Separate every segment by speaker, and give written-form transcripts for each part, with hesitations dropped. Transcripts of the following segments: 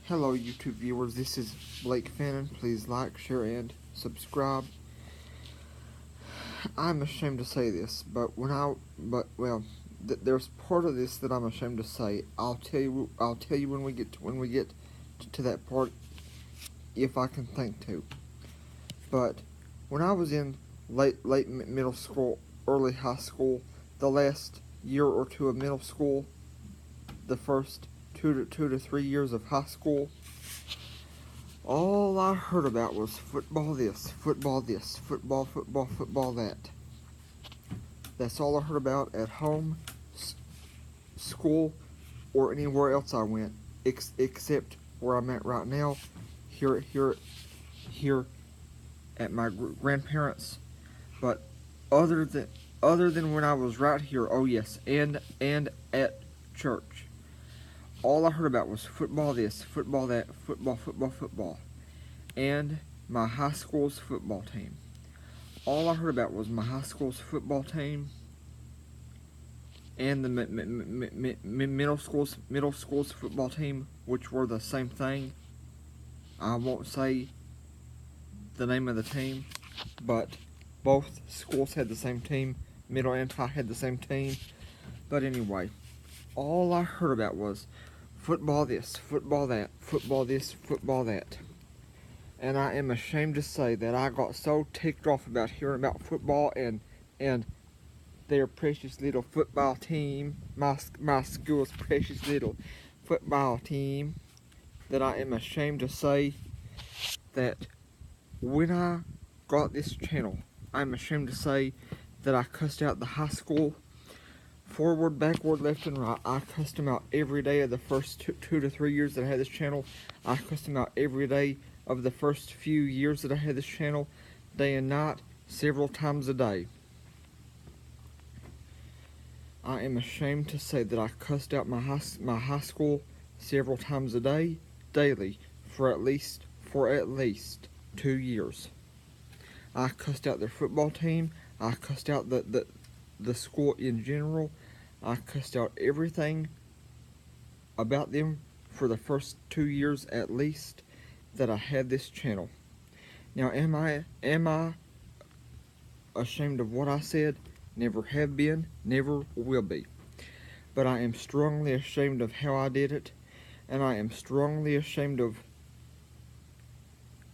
Speaker 1: Hello YouTube viewers, this is Blake Fannin. Please like, share, and subscribe. I'm ashamed to say this, but there's part of this that I'm ashamed to say. I'll tell you when we get to that part, if I can think to. But when I was in late middle school, early high school, the last year or two of middle school, the first two to 3 years of high school, all I heard about was football this, football that. That's all I heard about at home, school, or anywhere else I went, except where I'm at right now, here at my grandparents. But other than when I was right here, oh yes, and at church, all I heard about was football this, football that, football, and my high school's football team. All I heard about was my high school's football team and the middle school's football team, which were the same thing. I won't say the name of the team, but both schools had the same team. Middle and high had the same team. But anyway, all I heard about was football this, football that, football this, football that. And I am ashamed to say that I got so ticked off about hearing about football and their precious little football team, my school's precious little football team, that I am ashamed to say that when I got this channel, I'm ashamed to say that I cussed out the high school forward, backward, left, and right. I cussed them out every day of the first two to 3 years that I had this channel. I cussed them out every day of the first few years that I had this channel, day and night, several times a day. I am ashamed to say that I cussed out my high school several times a day, daily, for at least 2 years. I cussed out their football team. I cussed out the school in general. I cussed out everything about them for the first 2 years at least that I had this channel. Now, am I ashamed of what I said? Never have been, never will be. But I am strongly ashamed of how I did it, and I am strongly ashamed of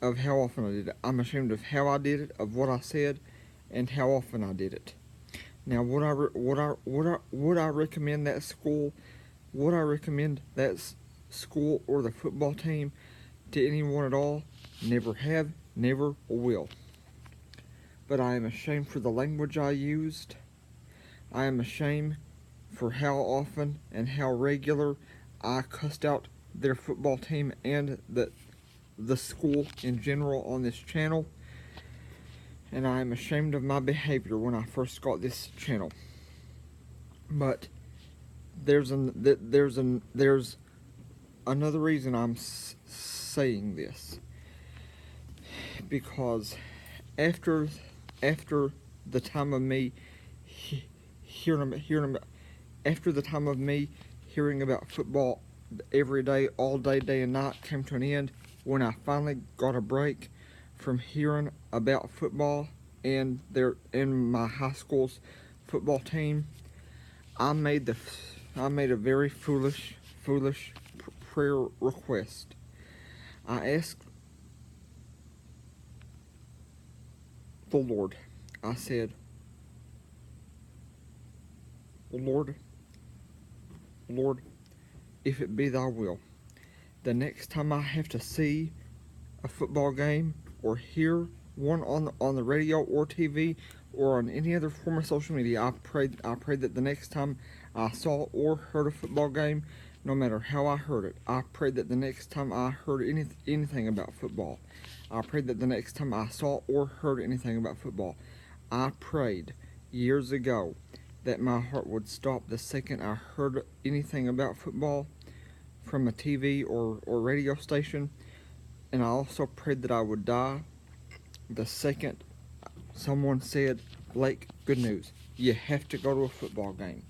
Speaker 1: how often I did it. I'm ashamed of how I did it, of what I said, and how often I did it. Now, would I recommend that school? Would I recommend that school or the football team to anyone at all? Never have, never will. But I am ashamed for the language I used. I am ashamed for how often and how regular I cussed out their football team and the school in general on this channel. And I am ashamed of my behavior when I first got this channel. But there's another reason I'm saying this, because after the time of me hearing about football every day, all day, day and night, came to an end when I finally got a break from hearing about football and my high school's football team. I made a very foolish prayer request. I asked the Lord. I said, Lord, if it be thy will, the next time I have to see a football game or hear one on the radio or TV or on any other form of social media, I prayed that the next time I saw or heard a football game, no matter how I heard it, I prayed that the next time I heard anything about football, I prayed that the next time I saw or heard anything about football, I prayed years ago that my heart would stop the second I heard anything about football from a TV or radio station. And I also prayed that I would die the second someone said, Blake, good news, you have to go to a football game.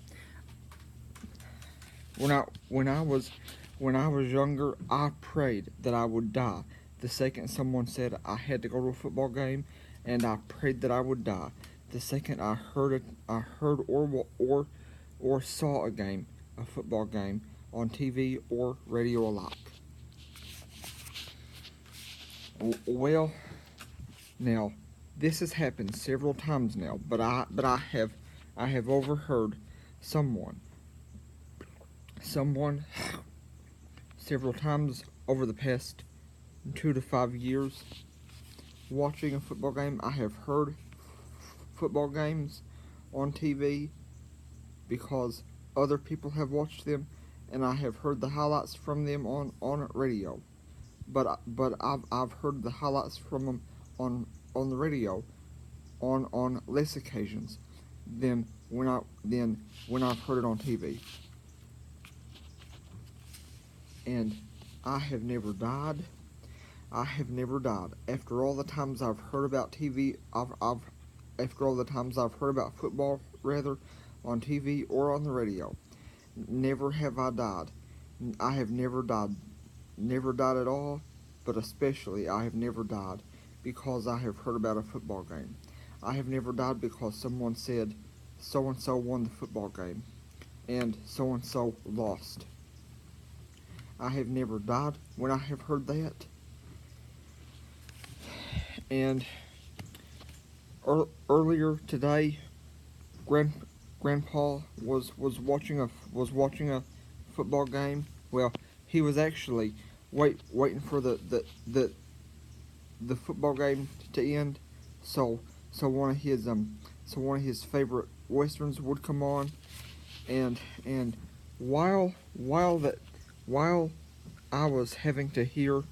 Speaker 1: When I was When I was younger, I prayed that I would die. The second someone said I had to go to a football game, and I prayed that I would die. The second I heard or saw a football game on TV or radio alike. Well, now this has happened several times now, but I have overheard someone several times over the past 2 to 5 years watching a football game. I have heard football games on TV because other people have watched them, and I have heard the highlights from them on radio. But I've heard the highlights from them on the radio on less occasions than when I've heard it on TV. And I have never died. I have never died. After all the times I've heard about TV, after all the times I've heard about football, rather, on TV or on the radio, never have I died. I have never died at all, but especially I have never died because I have heard about a football game. I have never died because someone said so-and-so won the football game and so-and-so lost. I have never died when I have heard that. And earlier today, Grandpa was watching a football game. Well, he was actually waiting for the football game to end, so one of his favorite westerns would come on, and while I was having to hear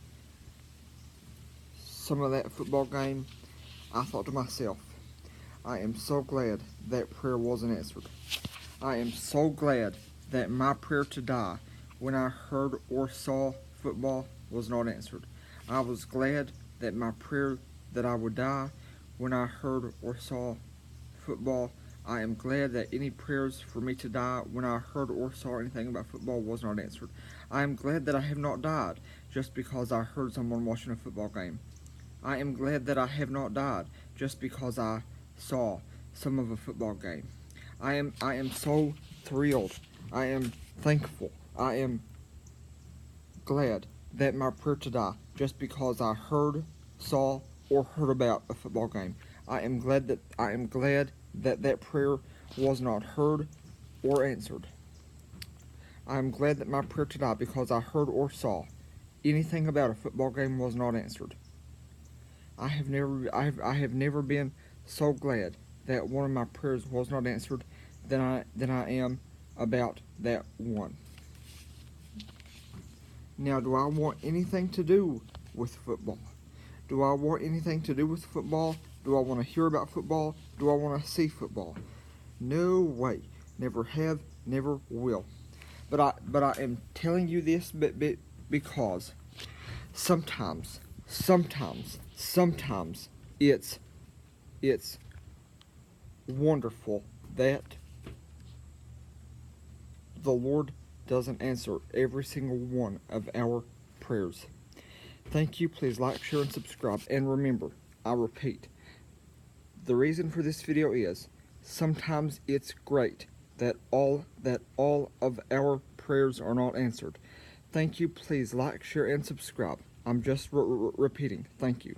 Speaker 1: some of that football game, I thought to myself, I am so glad that prayer wasn't answered. I am so glad that my prayer to die when I heard or saw football was not answered. I was glad that my prayer that I would die when I heard or saw football. I am glad that any prayers for me to die when I heard or saw anything about football was not answered. I am glad that I have not died just because I heard someone watching a football game. I am glad that I have not died just because I saw some of a football game. I am so thrilled. I am thankful. I am glad that my prayer to die just because I heard, saw, or heard about a football game. I am glad that prayer was not heard or answered. I am glad that my prayer to die because I heard or saw anything about a football game was not answered. I have never been so glad that one of my prayers was not answered than I am about that one. Now, do I want anything to do with football? Do I want anything to do with football? Do I want to hear about football? Do I want to see football? No way. Never have, never will. But I am telling you this because sometimes it's wonderful that the Lord doesn't answer every single one of our prayers. Thank you. Please like, share, and subscribe. And remember, I repeat, the reason for this video is sometimes it's great that all of our prayers are not answered. Thank you. Please like, share, and subscribe. I'm just repeating. Thank you.